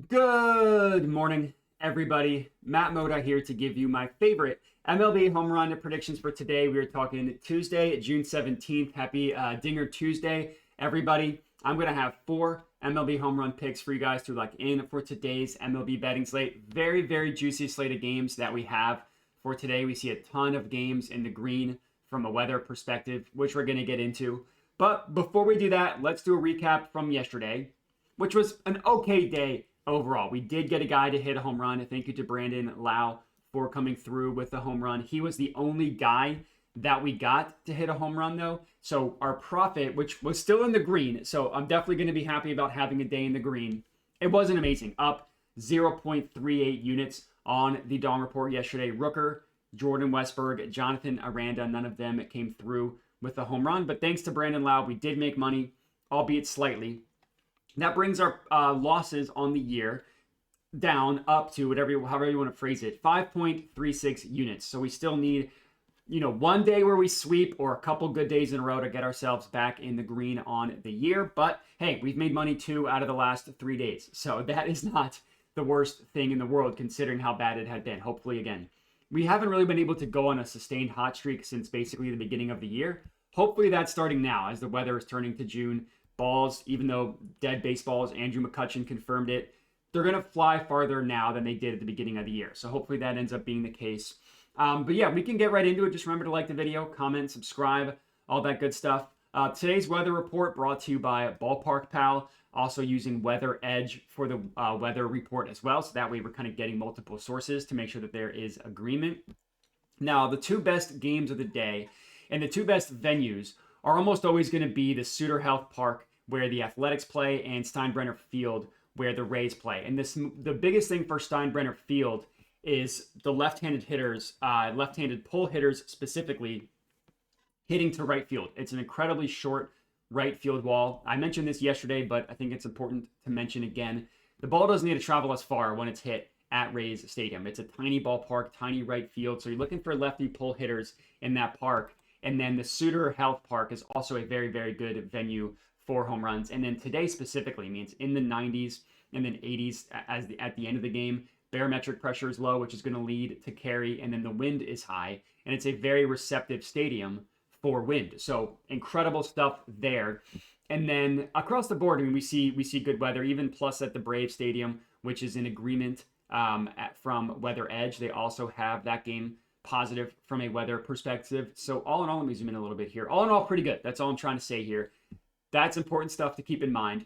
Good morning, everybody. Matt Moda here to give you my favorite MLB home run predictions for today. We are talking Tuesday, June 17th. Happy Dinger Tuesday, everybody. I'm going to have 4 MLB home run picks for you guys to lock in for today's MLB betting slate. Very, very juicy slate of games that we have for today. We see a ton of games in the green from a weather perspective, which we're going to get into. But before we do that, let's do a recap from yesterday, which was an okay day overall. We did get a guy to hit a home run. Thank you to Brandon Lau for coming through with the home run. He was the only guy that we got to hit a home run, though. So our profit, which was still in the green, so I'm definitely going to be happy about having a day in the green. It wasn't amazing. Up 0.38 units on the Dawn Report yesterday. Rooker, Jordan Westberg, Jonathan Aranda, none of them came through with a home run. But thanks to Brandon Lau, we did make money, albeit slightly. That brings our losses on the year down up to however you want to phrase it, 5.36 units. So we still need, one day where we sweep or a couple good days in a row to get ourselves back in the green on the year. But hey, we've made money 2 out of the last 3 days. So that is not the worst thing in the world considering how bad it had been. Hopefully, again, we haven't really been able to go on a sustained hot streak since basically the beginning of the year. Hopefully that's starting now as the weather is turning to June. Balls, even though dead baseballs, Andrew McCutchen confirmed it, they're going to fly farther now than they did at the beginning of the year. So hopefully that ends up being the case. But yeah, we can get right into it. Just remember to like the video, comment, subscribe, all that good stuff. Today's weather report brought to you by Ballpark Pal, also using Weather Edge for the weather report as well. So that way we're kind of getting multiple sources to make sure that there is agreement. Now, the 2 best games of the day and the 2 best venues are almost always going to be the Suter Health Park, where the Athletics play, and Steinbrenner Field, where the Rays play. And the biggest thing for Steinbrenner Field is the left-handed hitters, left-handed pull hitters specifically, hitting to right field. It's an incredibly short right field wall. I mentioned this yesterday, but I think it's important to mention again. The ball doesn't need to travel as far when it's hit at Rays Stadium. It's a tiny ballpark, tiny right field, so you're looking for lefty pull hitters in that park. And then the Suter Health Park is also a very, very good venue for home runs. And then today specifically means in the 90s and then 80s at the end of the game. Barometric pressure is low, which is going to lead to carry, and then the wind is high. And it's a very receptive stadium for wind. So incredible stuff there. And then across the board, I mean, we see good weather, even plus at the Brave Stadium, which is in agreement from Weather Edge. They also have that game positive from a weather perspective. So all in all, let me zoom in a little bit here. All in all, pretty good. That's all I'm trying to say here. That's important stuff to keep in mind.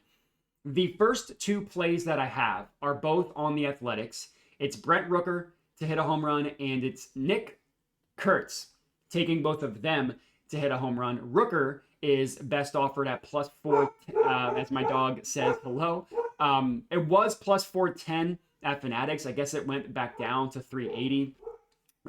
The first 2 plays that I have are both on the Athletics. It's Brent Rooker to hit a home run, and it's Nick Kurtz taking both of them to hit a home run. Rooker is best offered at +4, as my dog says hello. It was +410 at Fanatics. I guess it went back down to 380.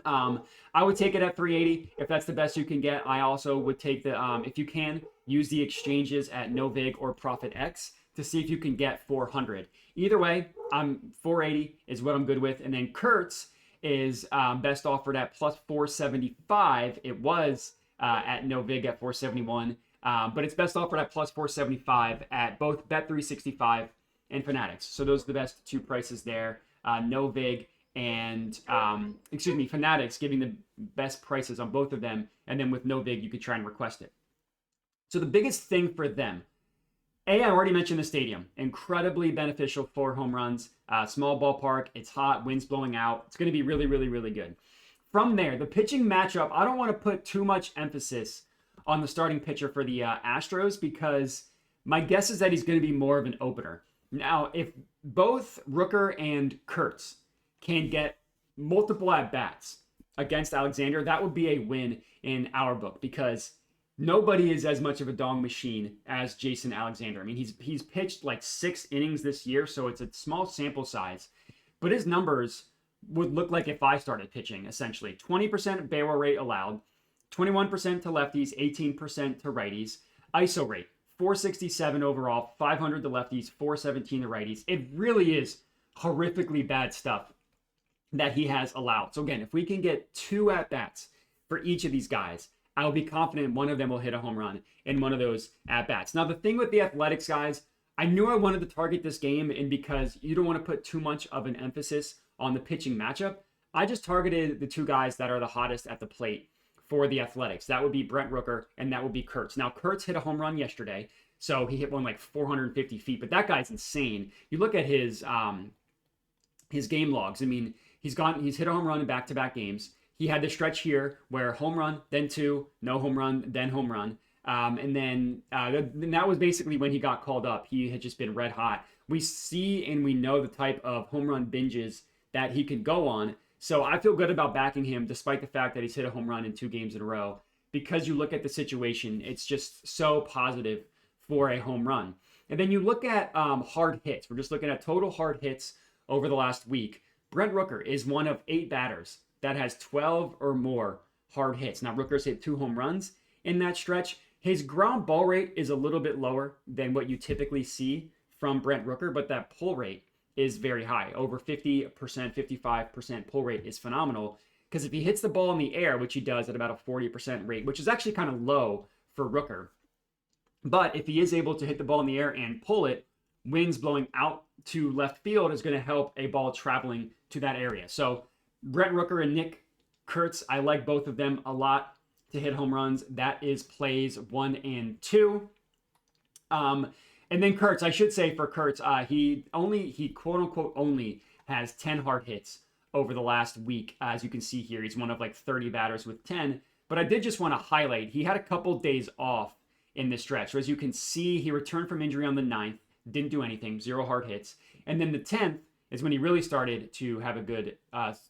I would take it at 380 if that's the best you can get. I also would take the, if you can, use the exchanges at Novig or ProphetX to see if you can get 400. Either way, 480 is what I'm good with. And then Kurtz is best offered at +475. It was at Novig at 471, but it's best offered at +475 at both Bet365 and Fanatics. So those are the best 2 prices there. Novig and Fanatics giving the best prices on both of them, and then with Novig you could try and request it. So the biggest thing for them, I already mentioned the stadium, incredibly beneficial for home runs. Small ballpark, it's hot, wind's blowing out. It's going to be really, really, really good. From there, the pitching matchup, I don't want to put too much emphasis on the starting pitcher for the Astros, because my guess is that he's going to be more of an opener. Now, if both Rooker and Kurtz can get multiple at-bats against Alexander, that would be a win in our book, because nobody is as much of a dong machine as Jason Alexander. I mean, he's pitched like 6 innings this year, so it's a small sample size, but his numbers would look like if I started pitching, essentially. 20% barrel rate allowed, 21% to lefties, 18% to righties. ISO rate, 467 overall, 500 to lefties, 417 to righties. It really is horrifically bad stuff that he has allowed. So again, if we can get 2 at-bats for each of these guys, I'll be confident one of them will hit a home run in one of those at-bats. Now, the thing with the Athletics guys, I knew I wanted to target this game, and because you don't want to put too much of an emphasis on the pitching matchup, I just targeted the two guys that are the hottest at the plate for the Athletics. That would be Brent Rooker and that would be Kurtz. Now, Kurtz hit a home run yesterday, so he hit one like 450 feet, but that guy's insane. You look at his game logs. I mean, he's hit a home run in back-to-back games. He had the stretch here where home run, then two, no home run, then home run. And then that was basically when he got called up. He had just been red hot. We see and we know the type of home run binges that he could go on. So I feel good about backing him despite the fact that he's hit a home run in 2 games in a row. Because you look at the situation, it's just so positive for a home run. And then you look at hard hits. We're just looking at total hard hits over the last week. Brent Rooker is one of 8 batters that has 12 or more hard hits. Now, Rooker's hit 2 home runs in that stretch. His ground ball rate is a little bit lower than what you typically see from Brent Rooker, but that pull rate is very high. Over 50%, 55% pull rate is phenomenal, because if he hits the ball in the air, which he does at about a 40% rate, which is actually kind of low for Rooker, but if he is able to hit the ball in the air and pull it, winds blowing out to left field is going to help a ball traveling to that area. So Brent Rooker and Nick Kurtz, I like both of them a lot to hit home runs. That is plays 1 and 2. And then Kurtz, I should say for Kurtz, he quote unquote only has 10 hard hits over the last week. As you can see here, he's one of like 30 batters with 10. But I did just want to highlight, he had a couple days off in this stretch. So as you can see, he returned from injury on the 9th, didn't do anything, 0 hard hits. And then the 10th is when he really started to have a good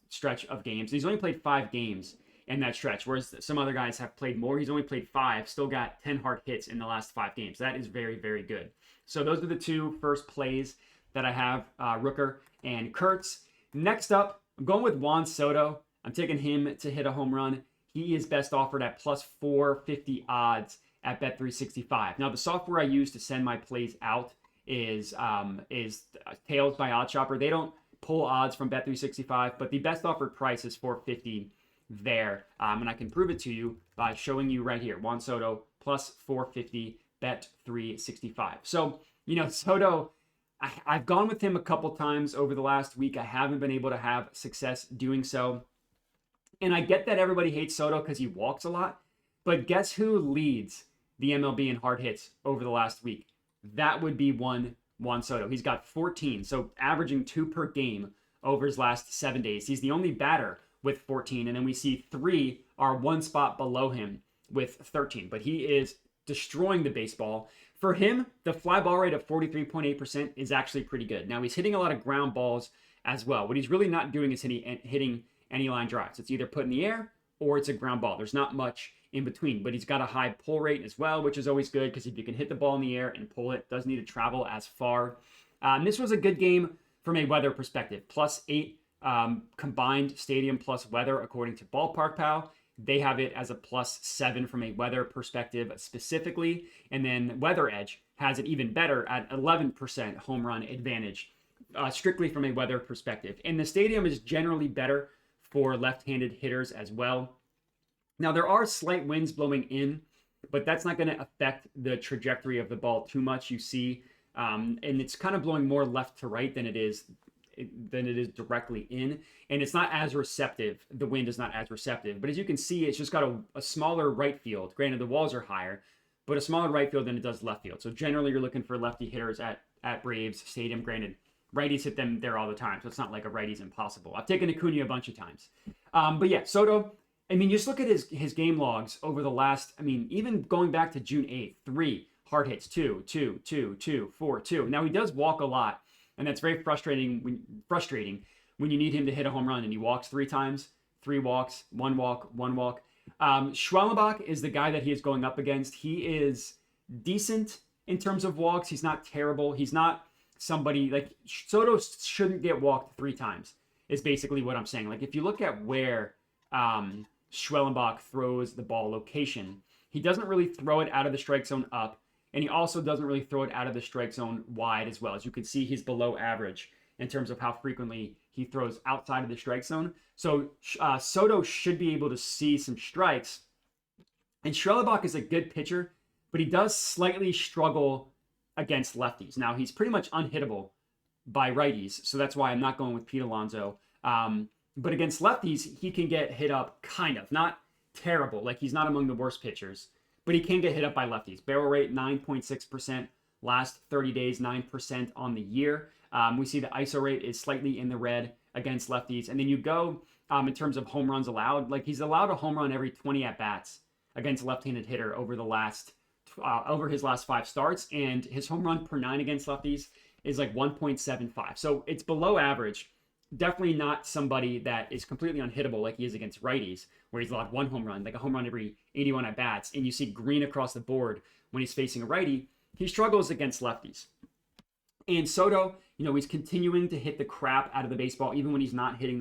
stretch of games. He's only played 5 games in that stretch, whereas some other guys have played more. He's only played 5, still got 10 hard hits in the last 5 games. That is very, very good. So those are the 2 first plays that I have, Rooker and Kurtz. Next up, I'm going with Juan Soto. I'm taking him to hit a home run. He is best offered at plus 450 odds at Bet365. Now, the software I use to send my plays out is Tails by OddsShopper. They don't pull odds from Bet365, but the best offered price is 450 there. And I can prove it to you by showing you right here. Juan Soto plus 450 Bet365. So, Soto, I've gone with him a couple times over the last week. I haven't been able to have success doing so. And I get that everybody hates Soto because he walks a lot. But guess who leads the MLB in hard hits over the last week? That would be Juan Soto. He's got 14, so averaging 2 per game over his last 7 days. He's the only batter with 14, and then we see 3 are 1 spot below him with 13. But he is destroying the baseball. For him, the fly ball rate of 43.8% is actually pretty good. Now, he's hitting a lot of ground balls as well. What he's really not doing is hitting any line drives. It's either put in the air or it's a ground ball. There's not much in between, but he's got a high pull rate as well, which is always good because if you can hit the ball in the air and pull it, doesn't need to travel as far. This was a good game from a weather perspective. +8 combined stadium plus weather according to Ballpark Pal. They have it as a +7 from a weather perspective specifically. And then Weather Edge has it even better at 11% home run advantage, strictly from a weather perspective. And the stadium is generally better for left-handed hitters as well. Now, there are slight winds blowing in, but that's not going to affect the trajectory of the ball too much. You see, and it's kind of blowing more left to right than it is directly in, and it's not as receptive. The wind is not as receptive, but as you can see, it's just got a smaller right field. Granted, the walls are higher, but a smaller right field than it does left field. So generally, you're looking for lefty hitters at Braves Stadium. Granted, righties hit them there all the time, so it's not like a righty's impossible. I've taken Acuna a bunch of times, but yeah, Soto. I mean, just look at his game logs over the last. I mean, even going back to June 8th, 3 hard hits, 2, 2, 2, 2, 4, 2. Now he does walk a lot. And that's very frustrating when you need him to hit a home run and he walks 3 times, 3 walks, 1 walk, 1 walk. Schwellenbach is the guy that he is going up against. He is decent in terms of walks. He's not terrible. He's not somebody like Soto shouldn't get walked 3 times is basically what I'm saying. Like if you look at where Schwellenbach throws the ball location, he doesn't really throw it out of the strike zone up. And he also doesn't really throw it out of the strike zone wide as well. As you can see, he's below average in terms of how frequently he throws outside of the strike zone. So Soto should be able to see some strikes. And Schwellenbach is a good pitcher, but he does slightly struggle against lefties. Now, he's pretty much unhittable by righties, so that's why I'm not going with Pete Alonso. But against lefties, he can get hit up kind of. Not terrible. Like, he's not among the worst pitchers, but he can get hit up by lefties. Barrel rate, 9.6%. Last 30 days, 9% on the year. We see the ISO rate is slightly in the red against lefties. And then you go in terms of home runs allowed. Like, he's allowed a home run every 20 at-bats against a left-handed hitter over his last 5 starts. And his home run per 9 against lefties is like 1.75. So it's below average. Definitely not somebody that is completely unhittable like he is against righties, where he's allowed 1 home run, like a home run every 81 at-bats. And you see green across the board when he's facing a righty. He struggles against lefties. And Soto, he's continuing to hit the crap out of the baseball, even when he's not hitting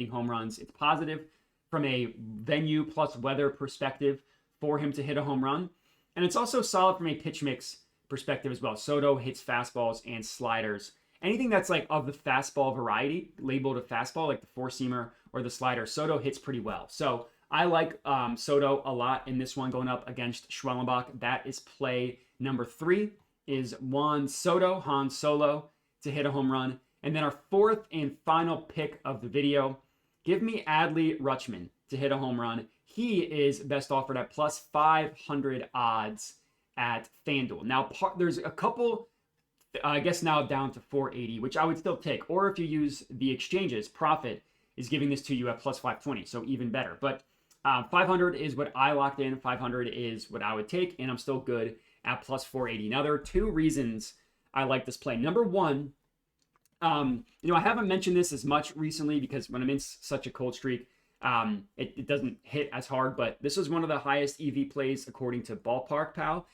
home runs. It's positive from a venue plus weather perspective for him to hit a home run. And it's also solid from a pitch mix perspective as well. Soto hits fastballs and sliders. Anything that's like of the fastball variety, labeled a fastball, like the 4-seamer or the slider, Soto hits pretty well. So I like Soto a lot in this one going up against Schwellenbach. That is play number 3 is Han Solo to hit a home run. And then our 4th and final pick of the video, give me Adley Rutschman to hit a home run. He is best offered at plus 500 odds at FanDuel. Now, there's a couple, I guess now down to 480, which I would still take. Or if you use the exchanges, Prophet is giving this to you at plus 520, so even better. But 500 is what I locked in. 500 is what I would take, and I'm still good at plus 480. Now, there are 2 reasons I like this play. Number 1, I haven't mentioned this as much recently because when I'm in such a cold streak, it doesn't hit as hard, but this was one of the highest EV plays according to Ballpark Pal,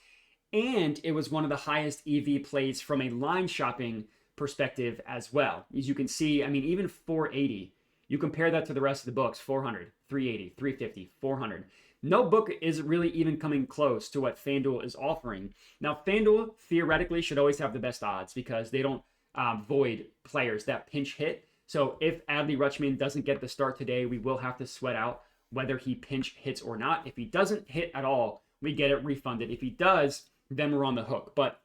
and it was one of the highest EV plays from a line shopping perspective as well. As you can see, even 480, you compare that to the rest of the books, 400, 380, 350, 400. No book is really even coming close to what FanDuel is offering. Now, FanDuel theoretically should always have the best odds because they don't void players that pinch hit. So if Adley Rutschman doesn't get the start today, we will have to sweat out whether he pinch hits or not. If he doesn't hit at all, we get it refunded. If he does, then we're on the hook. But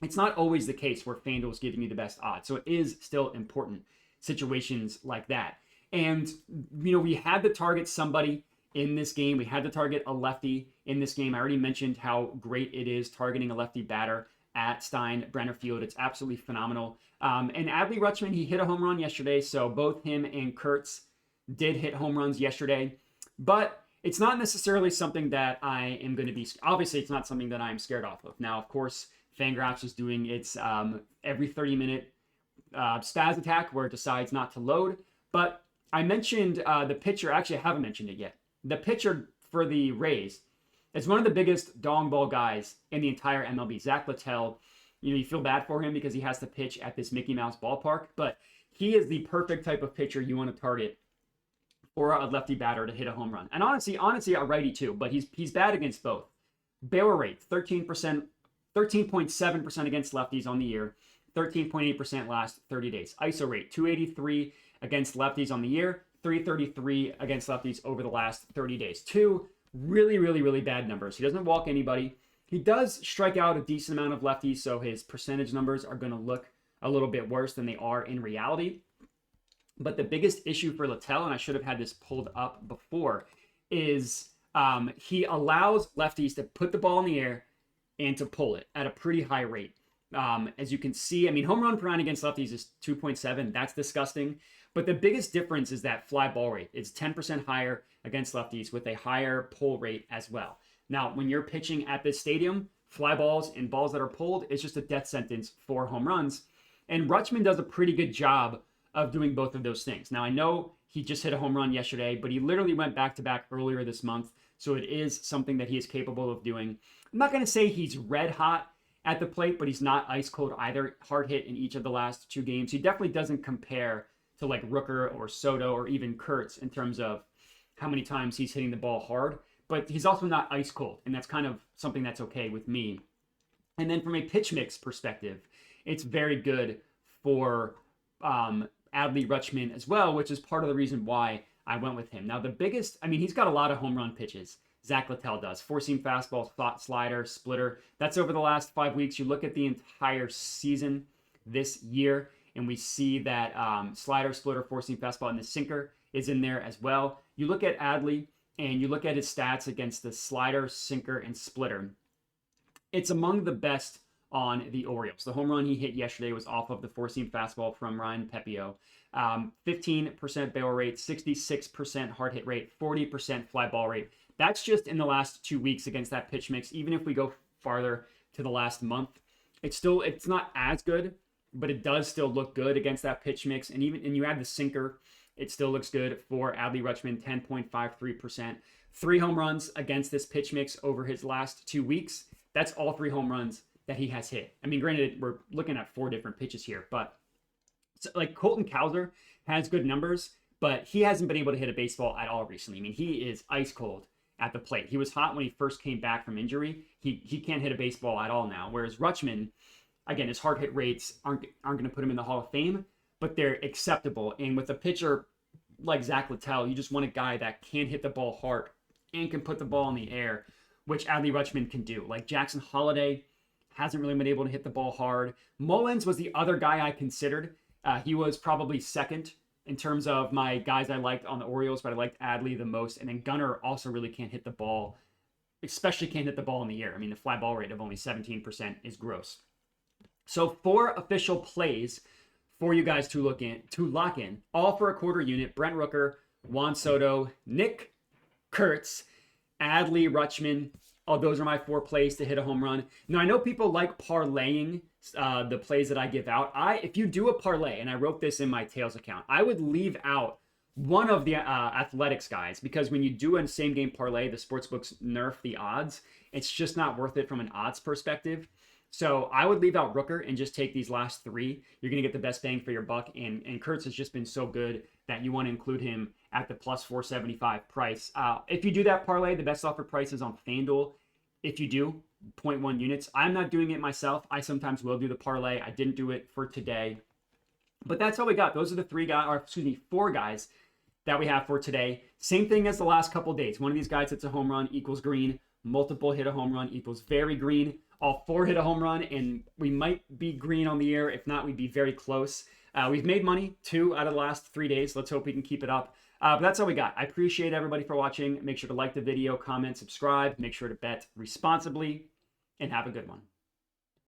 it's not always the case where FanDuel is giving you the best odds. So it is still important situations like that. And, we had to target somebody in this game. We had to target a lefty in this game. I already mentioned how great it is targeting a lefty batter at Steinbrenner Field. It's absolutely phenomenal. And Adley Rutschman, he hit a home run yesterday. So both him and Kurtz did hit home runs yesterday. But it's not necessarily something that I am going to be... Obviously, it's not something that I'm scared off of. Now, of course, Fangraphs is doing its every 30-minute spaz attack where it decides not to load. But I mentioned the pitcher. Actually, I haven't mentioned it yet. The pitcher for the Rays is one of the biggest dong ball guys in the entire MLB. Zach Littell, you feel bad for him because he has to pitch at this Mickey Mouse ballpark, but he is the perfect type of pitcher you want to target for a lefty batter to hit a home run. And honestly, a righty too, but he's bad against both. Barrel rate, 13.7% against lefties on the year, 13.8% last 30 days. ISO rate, 283 against lefties on the year, 333 against lefties over the last 30 days. 2 really, really, really bad numbers. He doesn't walk anybody. He does strike out a decent amount of lefties, so his percentage numbers are going to look a little bit worse than they are in reality. But the biggest issue for Littell, and I should have had this pulled up before, is he allows lefties to put the ball in the air and to pull it at a pretty high rate. As you can see, home run per 9 against lefties is 2.7. That's disgusting. But the biggest difference is that fly ball rate. It's 10% higher against lefties with a higher pull rate as well. Now, when you're pitching at this stadium, fly balls and balls that are pulled, it's just a death sentence for home runs. And Rutschman does a pretty good job of doing both of those things. Now, I know he just hit a home run yesterday, but he literally went back-to-back earlier this month. So it is something that he is capable of doing. I'm not going to say he's red hot at the plate, but he's not ice cold either. Hard hit in each of the last 2 games. He definitely doesn't compare to like Rooker or Soto or even Kurtz in terms of how many times he's hitting the ball hard. But he's also not ice cold, and that's kind of something that's okay with me. And then from a pitch mix perspective, it's very good for Adley Rutschman as well, which is part of the reason why I went with him. Now, the biggest, he's got a lot of home run pitches. Zach Littell does. Four-seam fastball, slider, splitter. That's over the last 5 weeks. You look at the entire season this year, and we see that slider, splitter, four-seam fastball, and the sinker is in there as well. You look at Adley, and you look at his stats against the slider, sinker, and splitter. It's among the best on the Orioles. The home run he hit yesterday was off of the four-seam fastball from Ryan Pepio. 15% barrel rate, 66% hard hit rate, 40% fly ball rate. That's just in the last 2 weeks against that pitch mix. Even if we go farther to the last month, it's not as good, but it does still look good against that pitch mix. And you add the sinker, it still looks good for Adley Rutschman, 10.53%. 3 home runs against this pitch mix over his last 2 weeks. That's all 3 home runs that he has hit. I mean, granted, we're looking at 4 different pitches here, but like Colton Cowser has good numbers, but he hasn't been able to hit a baseball at all recently. I mean, he is ice cold at the plate. He was hot when he first came back from injury. He can't hit a baseball at all now. Whereas Rutschman, again, his hard hit rates aren't going to put him in the Hall of Fame, but they're acceptable. And with a pitcher like Zach Littell, you just want a guy that can hit the ball hard and can put the ball in the air, which Adley Rutschman can do. Like Jackson Holliday hasn't really been able to hit the ball hard. Mullins was the other guy I considered. He was probably second in terms of my guys I liked on the Orioles, but I liked Adley the most. And then Gunnar also really can't hit the ball, especially can't hit the ball in the air. I mean, the fly ball rate of only 17% is gross. So 4 official plays for you guys to lock in, all for a quarter unit. Brent Rooker, Juan Soto, Nick Kurtz, Adley Rutschman. Oh, those are my 4 plays to hit a home run. Now, I know people like parlaying the plays that I give out. If you do a parlay, and I wrote this in my Tails account, I would leave out one of the athletics guys, because when you do a same game parlay, the sportsbooks nerf the odds. It's just not worth it from an odds perspective. So I would leave out Rooker and just take these last 3. You're going to get the best bang for your buck. And Kurtz has just been so good that you want to include him at the plus 475 price. If you do that parlay, the best offer price is on FanDuel. If you do, 0.1 units. I'm not doing it myself. I sometimes will do the parlay. I didn't do it for today. But that's all we got. Those are the 4 guys that we have for today. Same thing as the last couple days. One of these guys hits a home run equals green. Multiple hit a home run equals very green. All 4 hit a home run, and we might be green on the air. If not, we'd be very close. We've made money 2 out of the last 3 days. Let's hope we can keep it up. But that's all we got. I appreciate everybody for watching. Make sure to like the video, comment, subscribe. Make sure to bet responsibly, and have a good one.